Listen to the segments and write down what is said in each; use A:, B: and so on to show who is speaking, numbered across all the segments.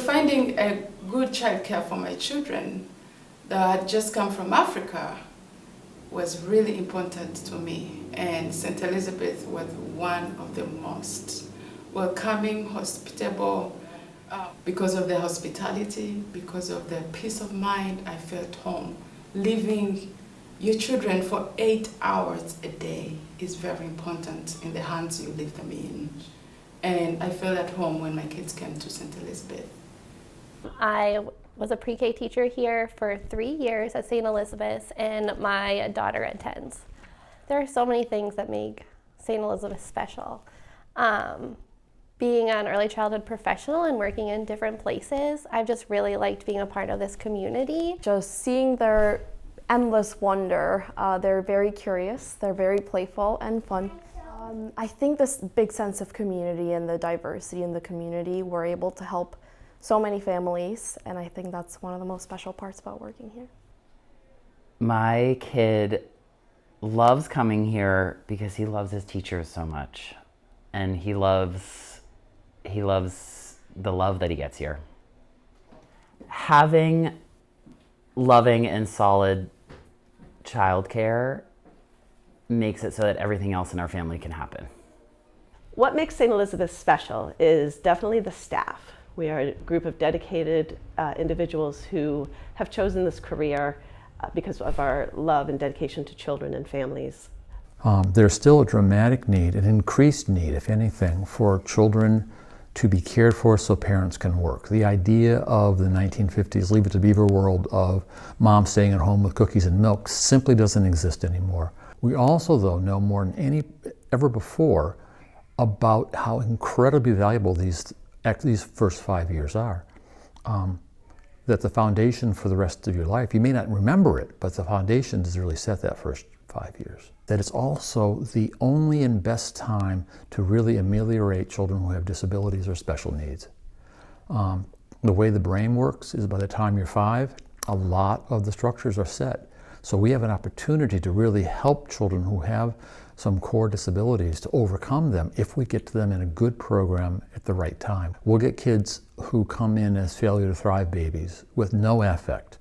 A: finding a good childcare for my children that had just come from Africa was really important to me. And St. Elizabeth was one of the most welcoming, hospitable, because of the hospitality, because of the peace of mind I felt home. Leaving your children for 8 hours a day is very important in the hands you leave them in. And I felt at home when my kids came to St. Elizabeth.
B: I was a pre-K teacher here for 3 years at St. Elizabeth's, and my daughter attends. There are so many things that make St. Elizabeth special. Being an early childhood professional and working in different places, I've just really liked being a part of this community.
C: Just seeing their endless wonder. They're very curious, they're very playful and fun. I think this big sense of community and the diversity in the community, we're able to help so many families, and I think that's one of the most special parts about working here.
D: My kid loves coming here because he loves his teachers so much, and he loves the love that he gets here. Having loving and solid childcare makes it so that everything else in our family can happen.
E: What makes St. Elizabeth special is definitely the staff. We are a group of dedicated individuals who have chosen this career because of our love and dedication to children and families.
F: There's still a dramatic need, an increased need, if anything, for children to be cared for so parents can work. The idea of the 1950s Leave It to Beaver world of mom staying at home with cookies and milk simply doesn't exist anymore. We also, though, know more than ever before about how incredibly valuable these first 5 years are. That the foundation for the rest of your life, you may not remember it, but the foundation is really set that first 5 years. That it's also the only and best time to really ameliorate children who have disabilities or special needs. The way the brain works is by the time you're 5, a lot of the structures are set. So we have an opportunity to really help children who have some core disabilities to overcome them if we get to them in a good program at the right time. We'll get kids who come in as failure to thrive babies with no affect,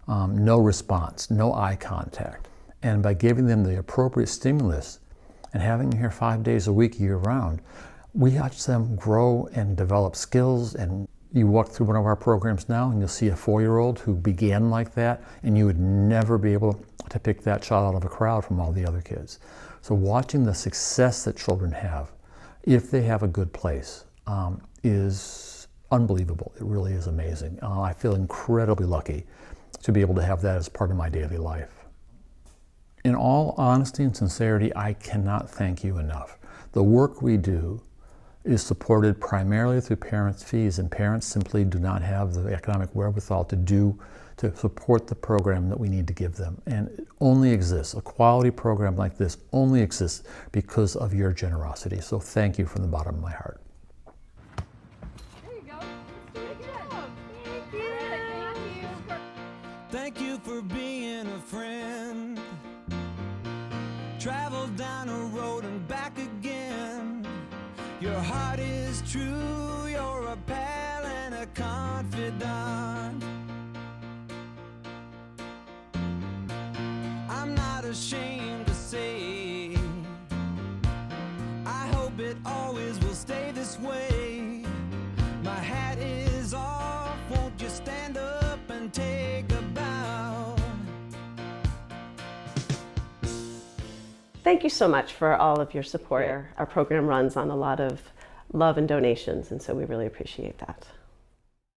F: no response, no eye contact. And by giving them the appropriate stimulus and having them here 5 days a week year round, we watch them grow and develop skills. And you walk through one of our programs now and you'll see a 4-year-old who began like that, and you would never be able to pick that child out of a crowd from all the other kids. So watching the success that children have, if they have a good place, is unbelievable. It really is amazing. I feel incredibly lucky to be able to have that as part of my daily life. In all honesty and sincerity, I cannot thank you enough. The work we do is supported primarily through parents' fees, and parents simply do not have the economic wherewithal to support the program that we need to give them. And it only exists, a quality program like this only exists because of your generosity. So thank you from the bottom of my heart.
G: There you go. Let's do it again. Thank you.
H: Thank you for being a friend. Travel down a road and back again. Your heart is true, you're a pal and a confidant. I'm not ashamed to say, I hope it always will stay this way. My hat is off, won't you stand up and take a bow?
E: Thank you so much for all of your support. Our program runs on a lot of love and donations, and so we really appreciate that.